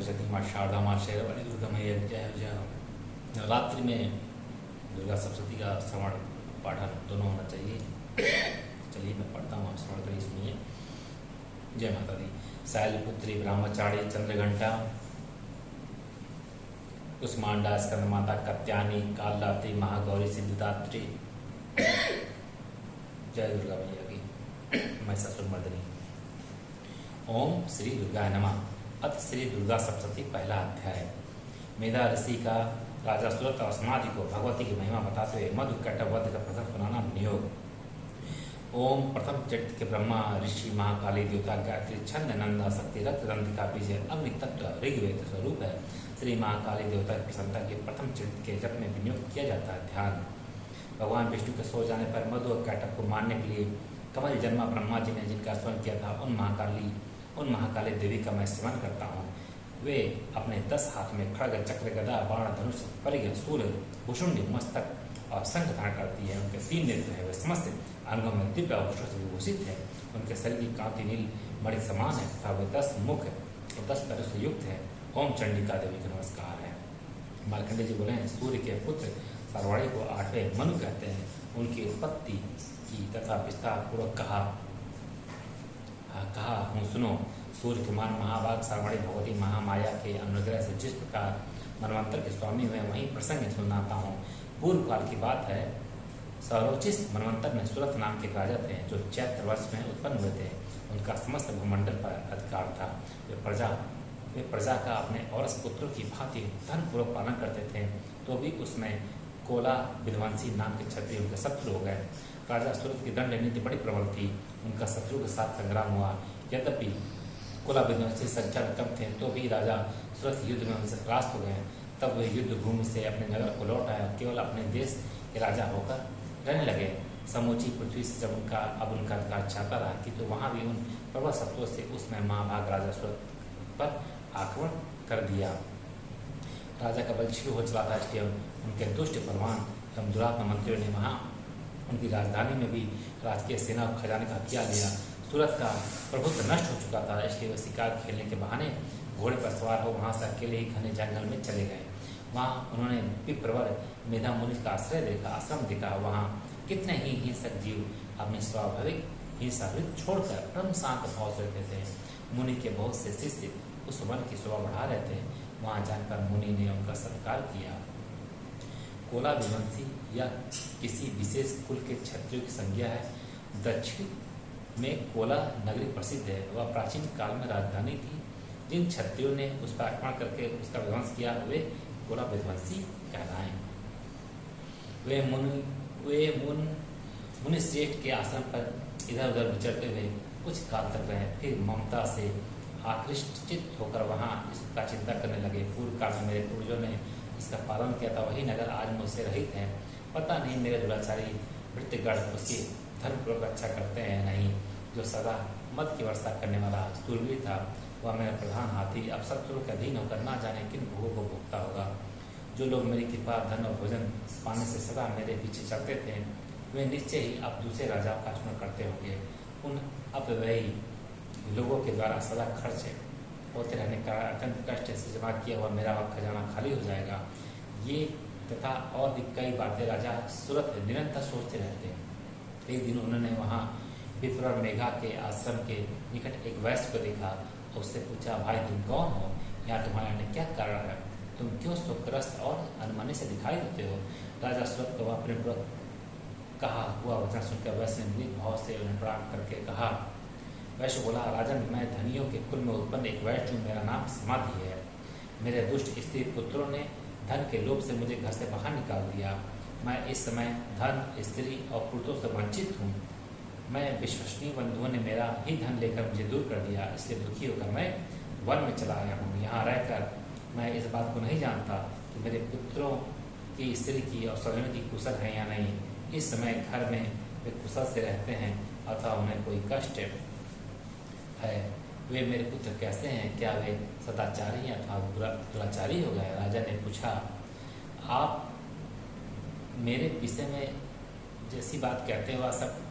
जगती शारदा माँ शेरवाली दुर्गा मैया जय जय। नवरात्रि में दुर्गा सप्तशती का श्रवण पाठन दोनों होना चाहिए। चलिए मैं पढ़ता हूँ, आप श्रवण करिए, सुनिए। जय माता दी। शैलपुत्री ब्रह्मचारी चंद्रघंटा कुष्मांडा स्कंदमाता कत्यानी कालरात्रि महागौरी सिद्धिदात्री। जय दुर्गा मैया की। मैं ससुरमर्दिनी। ओम श्री दुर्गाय नमः। अथ श्री दुर्गा सप्तशती पहला अध्याय। मेधा ऋषि का राजा सुरत और समाधि को भगवती की महिमा बताते हुए मधु कैटभ वध का प्रसंग सुनाना नियोग। ओम प्रथम चैत्र के ब्रह्मा ऋषि महाकाली देवता गायत्री छंद नंदा शक्ति रक्त दंतिका बीज अग्नि तत्व ऋग्वेद स्वरूप है। श्री महाकाली देवता की प्रसन्नता के प्रथम चैत्र के जप में विनियोग किया जाता है। ध्यान। भगवान विष्णु के सो जाने पर मधु और कैटभ को मारने के लिए कमल जन्मा ब्रह्मा जी ने जिनका स्मरण किया था उन महाकाली देवी का मैं स्मरण करता हूँ। वे अपने 10 हाथ में खड़ग चक्र गदा बाण धनुष परिघ सूर्य भूषुंडी मस्तक और शंख धारण करती है। उनके 3 नेत्र हैं। वे समस्त अंगों में दिव्य आभूषण से विभूषित है। उनके शरीर की कांति नील मणि समान है तथा वे 10 मुख और 10 पैरों से युक्त है। ओम चंडिका देवी का नमस्कार है। मार्कंडेय जी बोले सूर्य के पुत्र सारवाड़ी को 8वें मनु कहते हैं। उनकी उत्पत्ति की तथा विस्तार पूर्वक कहा हूँ सुनो। सूर्य कुमार महाभाग सारवाड़ी भगवती महामाया के अनुग्रह से जिस प्रकार मनवंतर के स्वामी हुए वहीं प्रसंग सुनाता हूँ। पूर्व काल की बात है। सरोचिस मनवंतर में सुरत नाम के राजा थे जो चैत्र वर्ष में उत्पन्न हुए थे। उनका समस्त भूमंडल पर अधिकार था। वे प्रजा का अपने औरस पुत्रों की भांति धनपूर्वक पालन करते थे, तो भी उसमें कोला विध्वंसी नाम के क्षत्रिय उनके शत्रु हो गए। राजा सुरत की दंड नीति बड़ी प्रबल थी। उनका शत्रु के साथ संग्राम हुआ। यद्यपि कोला विध्वंसी संख्या में कम थे, तो भी राजा सुरत युद्ध में उनसे परास्त हो गए। तब वे युद्ध भूमि से अपने नगर को लौट आए और केवल अपने देश के राजा होकर रहने लगे। समूची पृथ्वी से जब उनका अधिकार चाहता रहा कि तो वहाँ भी उन प्रबल शत्रुओं से उसमें महाभाग राजा सुरत पर आक्रमण कर दिया। राजा का बल क्षीण हो चला था, इसलिए उनके दुष्ट परवान एवं दुरात्मा मंत्रियों ने वहाँ उनकी राजधानी में भी राजकीय सेना और खजाने का हथियार लिया। सूरत का प्रभुत्व नष्ट हो चुका था, इसलिए वे शिकार खेलने के बहाने घोड़े पर सवार हो वहाँ से अकेले ही घने जंगल में चले गए। वहाँ उन्होंने विप्रवर मेधा मुनि का आश्रम देखा। वहाँ कितने ही हिंसक जीव अपनी स्वाभाविक हिंसा छोड़कर परम शांत भाव से रहते थे। मुनि के बहुत से शिष्य उस वन की शोभा बढ़ा रहे थे। वहाँ जाकर मुनि ने उनका सत्कार किया। कोला विवंशी या किसी विशेष कुल के क्षत्रियों की संज्ञा है। दक्षिण में कोला नगरी प्रसिद्ध है। वह प्राचीन काल में राजधानी थी। जिन क्षत्रियों ने उस पर आक्रमण करके उसका विध्वंस किया वे कोला विध्वंसी कहलाए। वे मुनि श्रेष्ठ के आश्रम पर इधर उधर विचरते हुए कुछ काल तक रहे। फिर ममता से आकृष्टित होकर वहाँ इसका चिंता करने लगे। पूर्व काल में मेरे पूर्वजों ने इसका पालन किया था, वही नगर आज मुझसे रहित है। पता नहीं मेरे दुराचारी वृत्तिगढ़ उसकी धर्मपूर्वक रक्षा करते हैं नहीं। जो सदा मत की वर्षा करने वाला सूरवीर था वह मेरा प्रधान हाथी अब शत्रुओं के अधीन होकर ना जाने किन भोगों को भोगता होगा। जो लोग मेरी कृपा धन और भोजन पाने से सदा मेरे पीछे चलते थे वे निश्चय ही अब दूसरे राजाओं का स्मरण करते होंगे। उन अपव्ययी लोगों के द्वारा सदा खर्च होते रहने का अत्यंत कष्ट से जमा किया हुआ मेरा खजाना खाली हो जाएगा। ये तथा और भी कई बातें राजा सूरत निरंतर सोचते रहते। एक दिन उन्होंने वहाँ विप्र मेघा के आश्रम के निकट एक वैश्य को देखा और उससे पूछा, भाई तुम कौन हो? यहाँ तुम्हारे आने क्या कारण है? तुम क्यों शोकग्रस्त और अनमने से दिखाई देते हो? राजा सूरत को अपने पूर्वक कहा हुआ वचन सुनकर वैश्य ने निज भाव से उन्हें प्रणाम करके कहा। वैश्य बोला, राजन मैं धनियों के कुल में उत्पन्न एक वैश्य हूँ। मेरा नाम समाधि है। मेरे दुष्ट स्त्री पुत्रों ने धन के लोभ से मुझे घर से बाहर निकाल दिया। मैं इस समय धन स्त्री और पुत्रों से वंचित हूँ। मैं विश्वसनीय बंधुओं ने मेरा ही धन लेकर मुझे दूर कर दिया, इसलिए दुखी होकर मैं वन में चला आया हूँ। यहाँ रहकर मैं इस बात को नहीं जानता कि मेरे पुत्रों की स्त्री की और स्वजनों की कुशल है या नहीं। इस समय घर में वे कुशल से रहते हैं अथवा उन्हें कोई कष्ट है। वे मेरे पुत्र कैसे हैं? क्या वे सदाचारी अथवा दुराचारी हो गए? राजा ने पूछा, आप मेरे विषय में जैसी बात कहते हैं वह सब।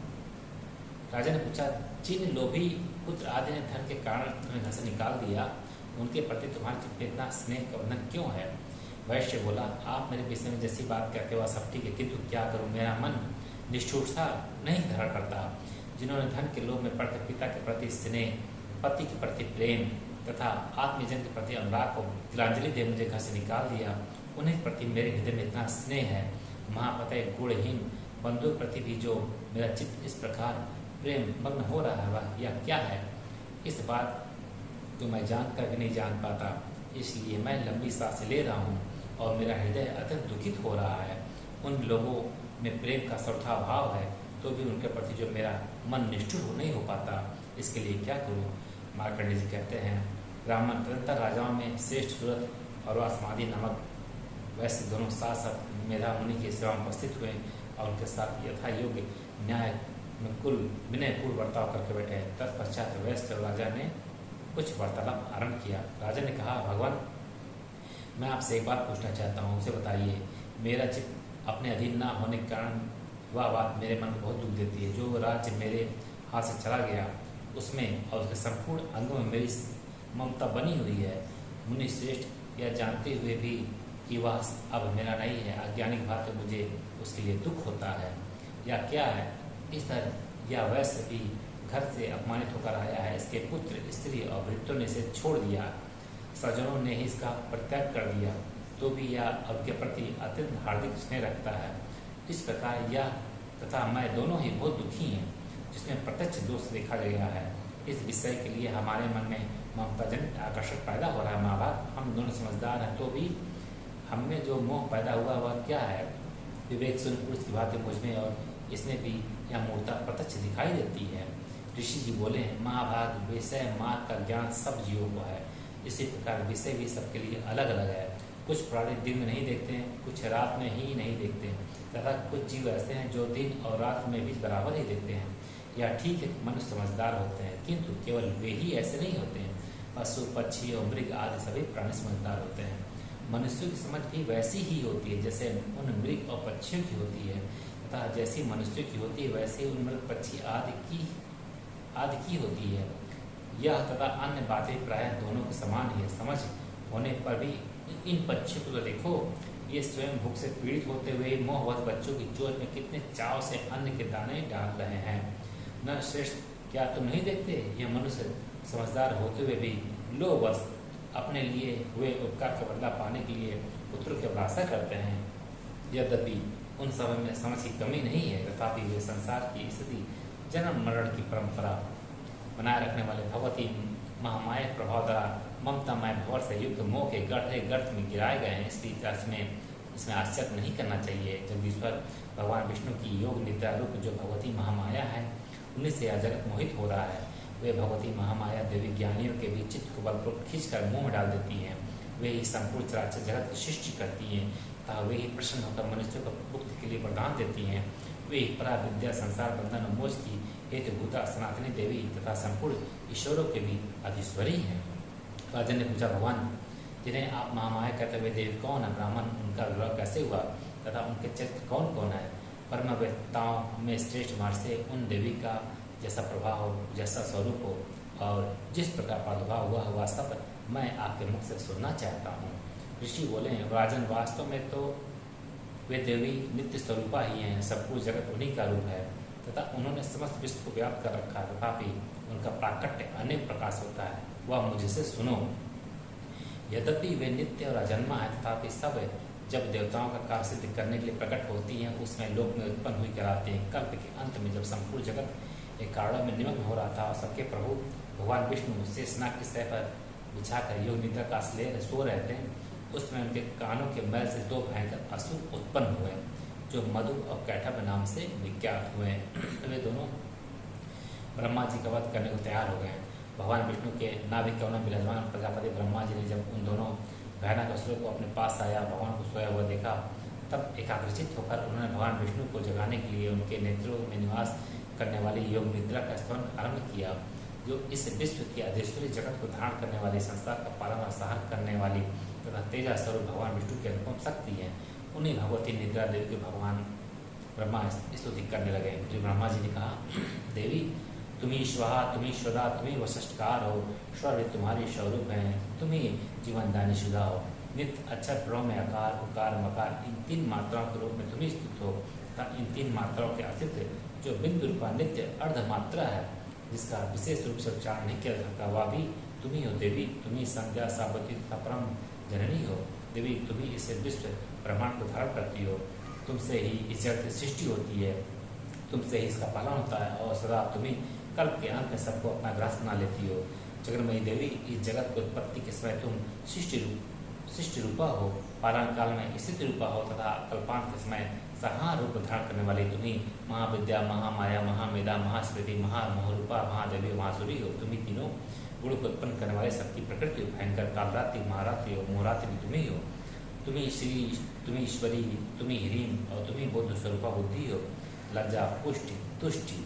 राजा ने पूछा, जिन लोभी पुत्र आदि ने धन के कारण तुम्हें घर से निकाल दिया उनके प्रति तुम्हारे चित्त में इतना स्नेह का बंधन क्यों है? वैश्य बोला, आप मेरे विषय में जैसी बात कहते हो सब ठीक है, किंतु क्या करूं, मेरा मन निष्ठुरता नहीं धारण करता। जिन्होंने धन के लोभ में पड़कर पिता के प्रति स्नेह, पति के प्रति प्रेम तथा आत्मजन के प्रति अनुराग को तिलांजलि दे मुझे घर से निकाल दिया, उन्हीं प्रति मेरे हृदय में इतना स्नेह है। महापतय गुणहीन बंधु प्रति भी जो मेरा चित्त इस प्रकार प्रेम मग्न हो रहा है वह यह क्या है? इस बात को मैं जानकर भी नहीं जान पाता, इसलिए मैं लंबी सांसें ले रहा हूँ और मेरा हृदय अत्यंत दुखित हो रहा है। उन लोगों में प्रेम का सर्वथा भाव है तो भी उनके प्रति जो मेरा मन निष्ठुर नहीं हो पाता, इसके लिए क्या करूँ? मार्कंडेय जी कहते हैं, ब्राह्मण तदंतर राजाओं में श्रेष्ठ सूरत और समाधि नामक वैसे दोनों साथ साथ मेधा मुनि की सेवा में उपस्थित हुए और उनके साथ यथा योग्य न्याय में कुल विनयपूर्ण बर्ताव करके बैठे। तत्पश्चात वैश्य और राजा ने कुछ वार्तालाप आरंभ किया। राजा ने कहा, भगवान, मैं आपसे एक बात पूछना चाहता हूँ, उसे बताइए। मेरा चित्त अपने अधीन न होने के कारण वह बात मेरे मन को बहुत दुख देती है। जो राज्य मेरे हाथ से चला गया उसमें और उसके संपूर्ण अंगों में मेरी ममता बनी हुई है। मुनि श्रेष्ठ यह जानते हुए भी कि वह अब मेरा नहीं है, अज्ञानिक भाव से मुझे उसके लिए दुख होता है। या क्या है? इस तरह यह वैश्य भी घर से अपमानित होकर आया है, इसके पुत्र स्त्री और वृद्धों ने इसे छोड़ दिया, स्वजनों ने ही इसका परित्याग कर दिया, तो भी यह आपके प्रति अत्यंत हार्दिक स्नेह रखता है। इस प्रकार यह तथा मैं दोनों ही बहुत दुखी हैं, जिसमें प्रत्यक्ष दोष देखा गया है। इस विषय के लिए हमारे मन में ममताजनित आकर्षण पैदा हो रहा है। माँ बाप हम दोनों समझदार हैं, तो भी हमें जो मोह पैदा हुआ वह क्या है? विवेक शून्य पुरुष की बातें मुझ में और इसमें भी यह मूर्ता प्रत्यक्ष दिखाई देती है। ऋषि जी बोले हैं, महाभाग विषय मार्ग का ज्ञान सब जीवों को है, इसी प्रकार विषय भी सबके लिए अलग अलग है। कुछ प्राणी दिन में नहीं देखते हैं, कुछ रात में ही नहीं देखते हैं, तथा कुछ जीव ऐसे हैं जो दिन और रात में भी बराबर ही देखते हैं। यह ठीक है, मनुष्य समझदार होते हैं, किंतु केवल वे ही ऐसे नहीं होते हैं। पशु पक्षी और मृग आदि सभी प्राणी समझदार होते हैं। मनुष्यों की समझ भी वैसी ही होती है जैसे उन मृग और पक्षियों की होती है, तथा जैसी मनुष्यों की होती है वैसे उन मृग पक्षी आदि की होती है। यह तथा अन्य बातें प्रायः दोनों के समान ही है। समझ होने पर भी इन पक्षियों को तो देखो, ये स्वयं भूख से पीड़ित होते हुए मोहवश बच्चों की चोट में कितने चाव से अन्न के दाने डाल रहे हैं। न श्रेष्ठ, क्या तुम नहीं देखते? यह मनुष्य समझदार होते हुए भी लोभवश अपने लिए हुए उपकार का बदला पाने के लिए पुत्रों की अभिलाषा करते हैं। यद्यपि उन समय में समझ की कमी नहीं है, तथापि वे संसार की स्थिति जन्म मरण की परंपरा बनाए रखने वाले भगवती महामाया प्रभाव द्वारा ममतामय भवर से युक्त मोह के गढ़े गर्त में गिराए गए हैं। इसलिए इसमें आश्चर्य नहीं करना चाहिए। जगदीश्वर भगवान विष्णु की योग निद्रा रूप जो भगवती महामाया है, उन्हीं से यह जगत मोहित हो रहा है। वे भगवती महामाया देवी ज्ञानियों के भी चित्त को बलपूर्वक खींचकर मुँह में डाल देती हैं। वे ही संपूर्ण चराचर जगत की सृष्टि करती हैं तथा वे ही प्रसन्न होकर मनुष्यों को मुक्ति के लिए वरदान देती हैं। वे ही परा विद्या संसार बंधन और मोक्ष की हेतुभूता सनातनी देवी तथा संपूर्ण ईश्वरों के भी अधीश्वरी हैं। राजन ने पूछा, भगवान, जिन्हें आप महामाया कहते हुए देवी कौन है? ब्राह्मण, उनका विवाह कैसे हुआ तथा उनके चरित्र कौन कौन है? परमवेत्ताओं में श्रेष्ठ महर्षि उन देवी का जैसा प्रभाव हो, जैसा स्वरूप हो और जिस प्रकार प्रादुर्भाव हुआ वह सब मैं आपके मुख से सुनना चाहता हूँ। ऋषि बोले, राजन, वास्तव में तो वे देवी नित्य स्वरूपा ही हैं, संपूर्ण जगत उन्हीं का रूप है तथा उन्होंने समस्त विश्व को व्याप्त कर रखा है, तथापि उनका प्राकट्य अनेक प्रकाश होता है, वह मुझसे सुनो। यद्यपि वे नित्य और अजन्मा है, तथापि सब जब देवताओं का कार्य सिद्ध करने के लिए प्रकट होती हैं उसमें लोक में उत्पन्न हुई कराते हैं। कल्प के अंत में जब संपूर्ण जगत एक कारणों में निमग्न हो रहा था और सबके प्रभु भगवान विष्णु शेषनाग की सह पर बिछाकर योग निद्रा का आश्रय सो रहे थे, उसमें उनके कानों के मैल से दो भयंकर असुर उत्पन्न हुए जो मधु और कैठव नाम से विख्यात हुए। वे दोनों ब्रह्मा जी का वध करने को तैयार हो गए। भगवान विष्णु के नाभिक कवना विराजमान प्रजापति ब्रह्मा जी ने जब उन दोनों भयानक असुरों को अपने पास आया, भगवान को सोया हुआ देखा, तब एकाग्रचित होकर उन्होंने भगवान विष्णु को जगाने के लिए उनके नेत्रों में निवास करने वाली योग निद्रा का स्तवन आरंभ किया, जो इस विश्व की अधीश्वरी जगत को धारण करने वाली, संसार का पालन और सहार करने वाली तथा तेजा स्वरूप भगवान विष्णु की अनुपम शक्ति है। उन्हीं भगवती निद्रा देवी के भगवान ब्रह्मा स्तुति करने लगे। फिर ब्रह्मा जी ने कहा, देवी, तुम्ही स्वाहा, तुम्ही ईश्वरा, तुम्ही वशिष्ठकार हो। स्वर तुम्हारे स्वरूप हैं, तुम्ही जीवनदानी शुदा हो। नित्य अक्षर प्रणव में आकार उकार मकार इन 3 मात्राओं के रूप में तुम्ही स्थित हो तथा इन 3 मात्राओं के अतिरिक्त जो बिंदु रूपा नित्य अर्ध मात्रा है जिसका विशेष रूप से उच्चारण नहीं किया जाता वह भी तुम्ही हो। देवी तुम्ही संज्ञा सावती तथा परम जननी हो। देवी तुम्ही इसे विश्व ब्रह्मांड को धारण करती हो। तुमसे ही इस जगत की सृष्टि होती है, तुमसे ही इसका पालन होता है और सदा तुम्ही कल्प के अंत में सबको अपना ग्रास बना लेती हो। जगन्मयी देवी, इस जगत की उत्पत्ति के समय तुम सृष्टि रूपा हो, पालन काल में स्थिति रूपा हो तथा कल्पांत के समय संहार रूप धारण करने वाली तुम्ही महाविद्या, महामाया, महामेधा, महास्मृति, महामोहरूपा, महादेवी, महासुरी हो। तुम्ही तीनों गुण को उत्पन्न करने वाले सबकी प्रकृति हो। भयंकर कालरात्रि, महारात्रि हो, मोहरात्रि भी तुम्ही हो। तुम्ही श्री, तुम्ही ईश्वरी, तुम्ही ह्रीम और तुम्ही बुद्ध स्वरूपा बुद्धि हो। लज्जा, पुष्टि, तुष्टि,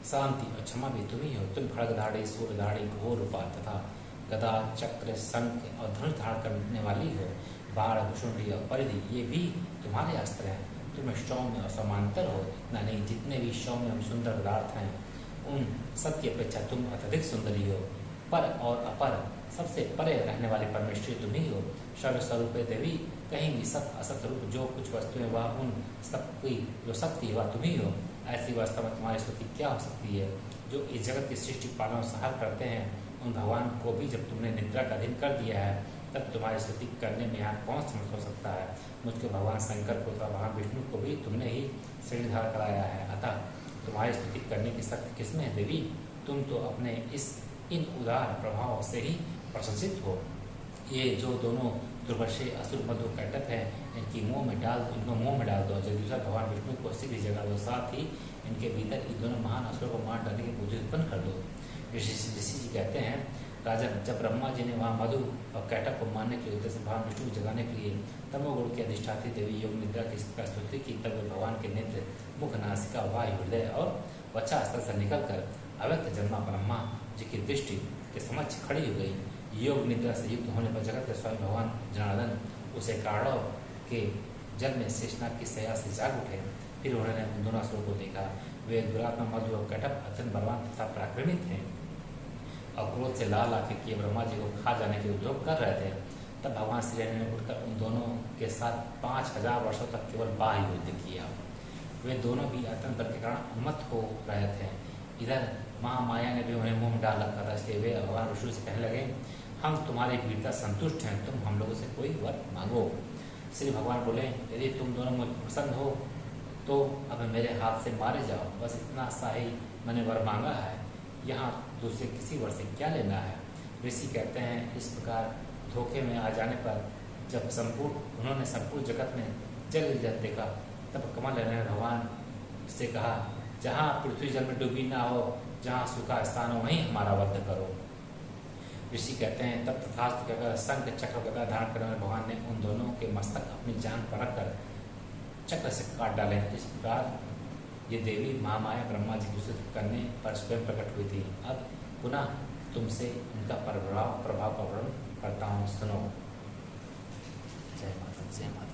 शांति और क्षमा भी तुम्ही हो। तुम खड़गधाड़ी, सूर्यधाड़ी, घोर रूपा तथा गदा, चक्र, शंख और धनुष धारण करने वाली हो। बाण, भुषुंडी और परिधि ये भी तुम्हारे अस्त्र हैं। तुम सौम्य और समांतर हो। इतना नहीं, जितने भी सौम्य और सुंदर पदार्थ हैं उन सब की अपेक्षा तुम अत्यधिक सुंदरी हो। पर और अपर सबसे परे रहने वाली परमेश्वरी तुम ही हो। सर्वस्वरूप देवी, कहीं भी सत असत रूप जो कुछ वस्तुएं वह उन सबकी जो शक्ति है वह तुम ही हो। ऐसी वास्तव में तुम्हारी स्तुति क्या हो सकती है। जो इस जगत की सृष्टि पालन संहार करते हैं उन भगवान को भी जब तुमने निद्रा का अधीन कर दिया है तब तुम्हारी स्तुति करने में यहाँ कौन समर्थ हो सकता है। मुझको भगवान शंकर को तथा भगवान विष्णु को भी तुमने ही श्रेणीधार कराया है, अतः तुम्हारी स्तुति करने की शक्ति किसमें है देवी। तुम तो अपने इन उदार प्रभाव से ही प्रशंसित हो। ये जो दोनों दुर्वशे असुर मधु कैटक है इनको मुंह में डाल दो। जगदीश्वर भगवान विष्णु को शीघ्र जगा दो, साथ ही इनके भीतर इन दोनों महान असुरों को मार डालने की बुद्धि उत्पन्न कर दो। ऋषि जी कहते हैं, राजन, जब ब्रह्मा जी ने वहाँ मधु और कैटक को मारने के उद्देश्य से भगवान विष्णु को जगाने के लिए तमोगुण की अधिष्ठात्री देवी योग निद्रा की स्तुति की, तब भगवान के नेत्र, मुख, नासिका, वायु, हृदय और वक्षा स्थल से निकलकर अव्यक्त जन्मा ब्रह्मा जी की दृष्टि के समक्ष खड़ी हो गई। योग निद्रा से युक्त होने पर जगत के स्वयं भगवान जनार्दन उसे काढ़व के जल में शेषनाग की सया से जाग उठे। फिर उन्होंने उन दोनों असुरों को देखा। वे दुरात्मा मधु और कैटक अत्यंत बलवान तथा पराक्रमित थे और क्रोध से लाल आंखें किए ब्रह्मा जी को खा जाने के उद्योग कर रहे थे। तब भगवान श्री हरि ने उठकर उन दोनों के साथ 5000 वर्षों तक केवल बाह्य युद्ध किया। वे दोनों भी अत्यंत बल के कारण उन्मत्त हो रहे थे। इधर महामाया ने भी उन्हें मुंह में डाल रखा था, इसलिए वे भगवान विष्णु से कहने लगे, हम तुम्हारी वीरता संतुष्ट हैं, तुम हम लोगों से कोई वर मांगो। श्री भगवान बोले, यदि तुम दोनों मुझ पसंद हो तो अब मेरे हाथ से मारे जाओ, बस इतना सा ही मैंने वर मांगा है, यहाँ दूसरे किसी वर से क्या लेना है। ऋषि कहते हैं, इस प्रकार धोखे में आ जाने पर जब उन्होंने संपूर्ण जगत में जल देखा तब कमल ने भगवान से कहा, जहाँ पृथ्वी जल में डूबी ना हो, जहाँ सूखा स्थान हो वहीं हमारा वध करो। ऋषि कहते हैं, तब तथास्तु कहकर शंख चक्र गदा धारण करने वाले भगवान ने उन दोनों के मस्तक अपनी जान पर रखकर चक्र से काट डाले। इस प्रकार ये देवी महामाया ब्रह्मा जी की स्तुति करने पर स्वयं प्रकट हुई थी। अब पुनः तुमसे उनका प्रभाव का वर्णन करता हूँ, सुनो। जय माता, जय माता।